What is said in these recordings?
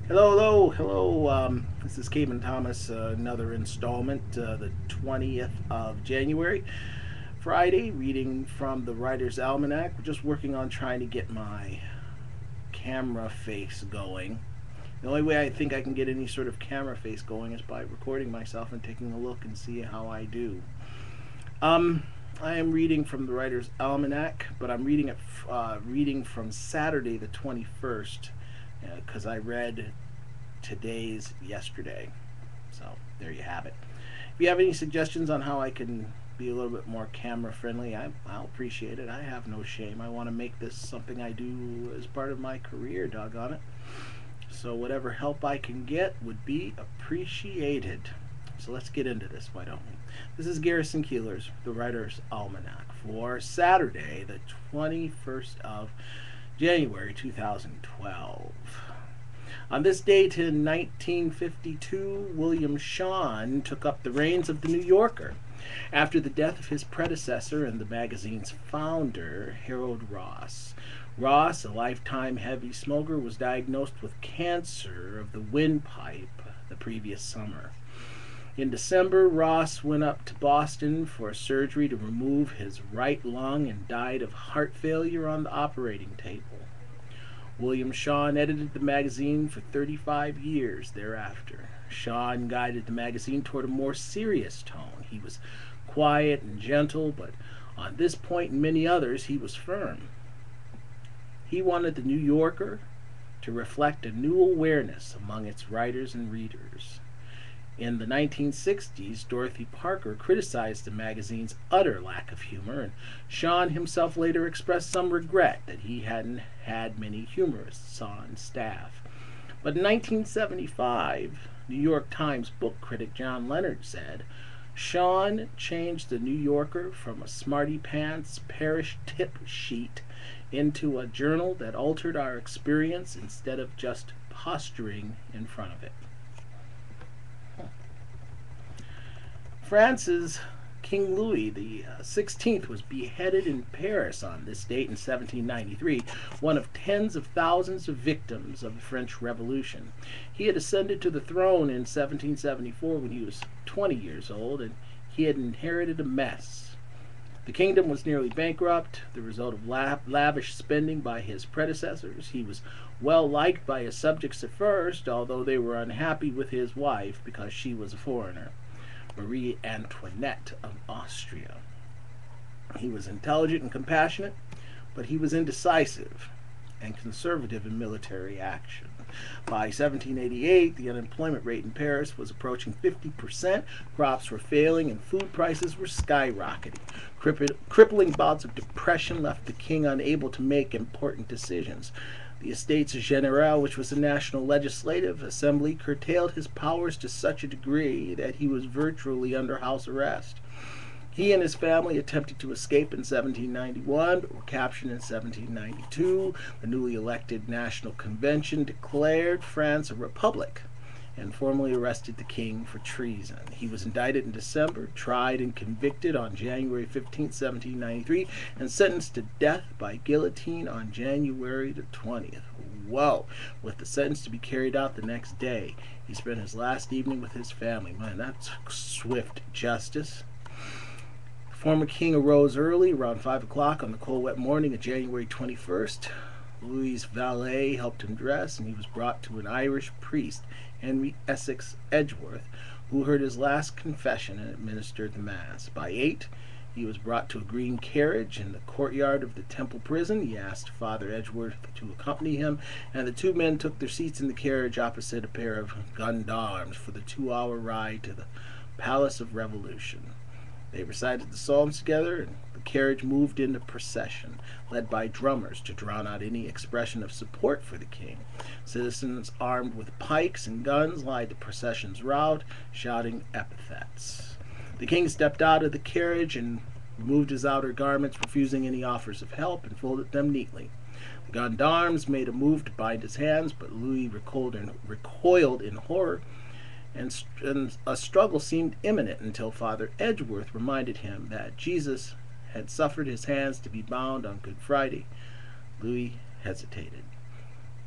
Hello, hello, hello. This is Caven Thomas, another installment, the 20th of January, Friday, reading from the Writer's Almanac. We're just working on trying to get my camera face going. The only way I think I can get any sort of camera face going is by recording myself and taking a look and see how I do. Um, I am reading from the Writer's Almanac, but I'm reading from Saturday the 21st because I read today's yesterday. So there you have it. If you have any suggestions on how I can be a little bit more camera friendly, I'll appreciate it. I have no shame. I want to make this something I do as part of my career, doggone it. So whatever help I can get would be appreciated. So let's get into this, why don't we? This is Garrison Keeler's The Writer's Almanac for Saturday, the 21st of January 2012. On this date in 1952, William Shawn took up the reins of the New Yorker after the death of his predecessor and the magazine's founder, Harold Ross. Ross, a lifetime heavy smoker, was diagnosed with cancer of the windpipe the previous summer. In December, Ross went up to Boston for surgery to remove his right lung and died of heart failure on the operating table. William Shawn edited the magazine for 35 years thereafter. Shawn guided the magazine toward a more serious tone. He was quiet and gentle, but on this point and many others, he was firm. He wanted the New Yorker to reflect a new awareness among its writers and readers. In the 1960s, Dorothy Parker criticized the magazine's utter lack of humor, and Shawn himself later expressed some regret that he hadn't had many humorists on staff. But in 1975, New York Times book critic John Leonard said, Shawn changed the New Yorker from a smarty pants parish tip sheet into a journal that altered our experience instead of just posturing in front of it. France's King Louis the 16th was beheaded in Paris on this date in 1793, one of tens of thousands of victims of the French Revolution. He had ascended to the throne in 1774 when he was 20 years old, and he had inherited a mess. The kingdom was nearly bankrupt, the result of lavish spending by his predecessors. He was well liked by his subjects at first, although they were unhappy with his wife because she was a foreigner, Marie Antoinette of Austria. He was intelligent and compassionate, but he was indecisive and conservative in military action. By 1788, the unemployment rate in Paris was approaching 50%, crops were failing, and food prices were skyrocketing. Crippling bouts of depression left the king unable to make important decisions. The Estates General, which was the national legislative assembly, curtailed his powers to such a degree that he was virtually under house arrest. He and his family attempted to escape in 1791, but were captured in 1792. The newly elected National Convention declared France a republic and formally arrested the king for treason. He was indicted in December, tried and convicted on January 15, 1793, and sentenced to death by guillotine on January the 20th. Whoa! With the sentence to be carried out the next day. He spent his last evening with his family. Man, that's swift justice. The former king arose early, around 5 o'clock on the cold, wet morning of January 21st. Louis's valet helped him dress, and he was brought to an Irish priest, Henry Essex Edgeworth, who heard his last confession and administered the Mass. By 8, he was brought to a green carriage in the courtyard of the Temple prison. He asked Father Edgeworth to accompany him, and the two men took their seats in the carriage opposite a pair of gendarmes for the 2-hour ride to the Palace of Revolution. They recited the Psalms together, and the carriage moved in a procession, led by drummers to drown out any expression of support for the king. Citizens armed with pikes and guns lined the procession's route, shouting epithets. The king stepped out of the carriage and removed his outer garments, refusing any offers of help, and folded them neatly. The gendarmes made a move to bind his hands, but Louis recoiled in horror, and a struggle seemed imminent until Father Edgeworth reminded him that Jesus had suffered his hands to be bound on Good Friday. Louis hesitated.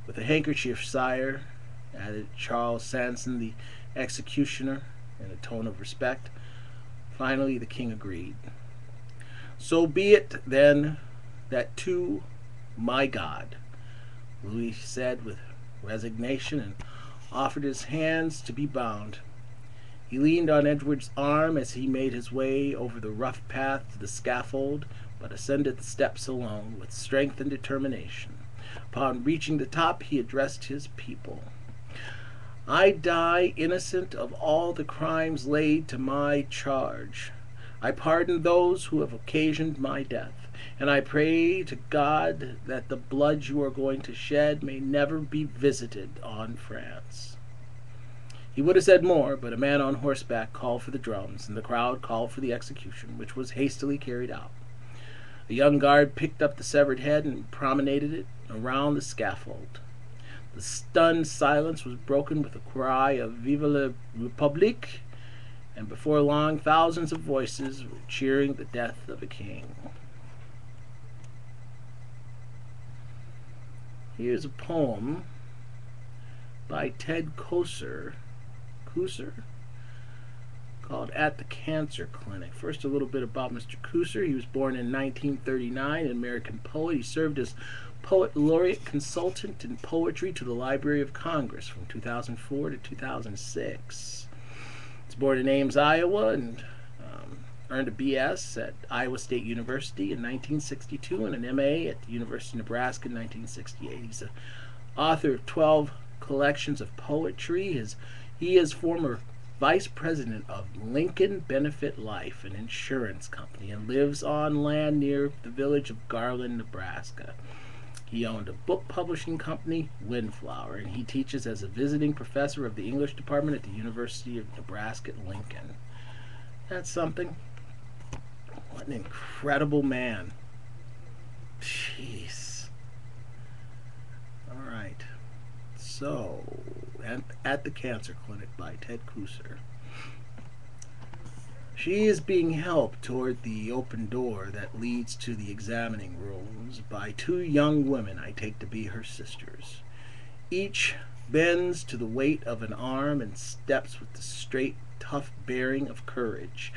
With a handkerchief, sire, added Charles Sanson, the executioner, in a tone of respect. Finally, the king agreed. So be it, then, that to my God, Louis said with resignation, and offered his hands to be bound. He leaned on Edward's arm as he made his way over the rough path to the scaffold, but ascended the steps alone, with strength and determination. Upon reaching the top, he addressed his people. I die innocent of all the crimes laid to my charge. I pardon those who have occasioned my death, and I pray to God that the blood you are going to shed may never be visited on France. He would have said more, but a man on horseback called for the drums, and the crowd called for the execution, which was hastily carried out. A young guard picked up the severed head and promenaded it around the scaffold. The stunned silence was broken with a cry of "Vive la République!" and before long thousands of voices were cheering the death of a king. Here's a poem by Ted Kosser called "At the Cancer Clinic." First, a little bit about Mr. Kosser. He was born in 1939, an American poet. He served as Poet Laureate Consultant in Poetry to the Library of Congress from 2004 to 2006. He was born in Ames, Iowa, and earned a B.S. at Iowa State University in 1962 and an M.A. at the University of Nebraska in 1968. He's the author of 12 collections of poetry. He is former vice president of Lincoln Benefit Life, an insurance company, and lives on land near the village of Garland, Nebraska. He owned a book publishing company, Windflower, and he teaches as a visiting professor of the English department at the University of Nebraska at Lincoln. That's something. What an incredible man. Jeez. All right. So, at the Cancer Clinic by Ted Kosser. She is being helped toward the open door that leads to the examining rooms by two young women I take to be her sisters. Each bends to the weight of an arm and steps with the straight, tough bearing of courage.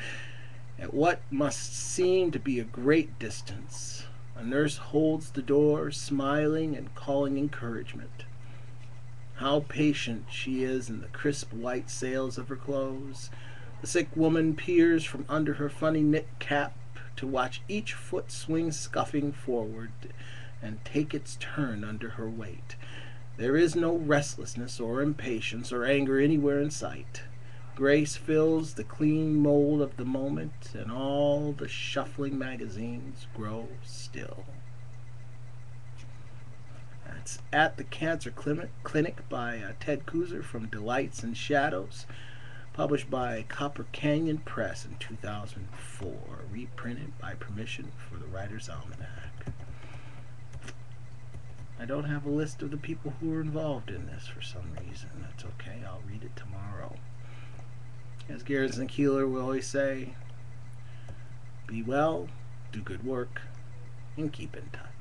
At what must seem to be a great distance, a nurse holds the door, smiling and calling encouragement. How patient she is in the crisp white sails of her clothes. The sick woman peers from under her funny knit cap to watch each foot swing scuffing forward and take its turn under her weight. There is no restlessness or impatience or anger anywhere in sight. Grace fills the clean mold of the moment, and all the shuffling magazines grow still. That's At the Cancer Clinic by Ted Kosser from Delights and Shadows, published by Copper Canyon Press in 2004, reprinted by permission for the Writer's Almanac. I don't have a list of the people who were involved in this for some reason. That's okay, I'll read it tomorrow. As Garrison Keillor will always say, be well, do good work, and keep in touch.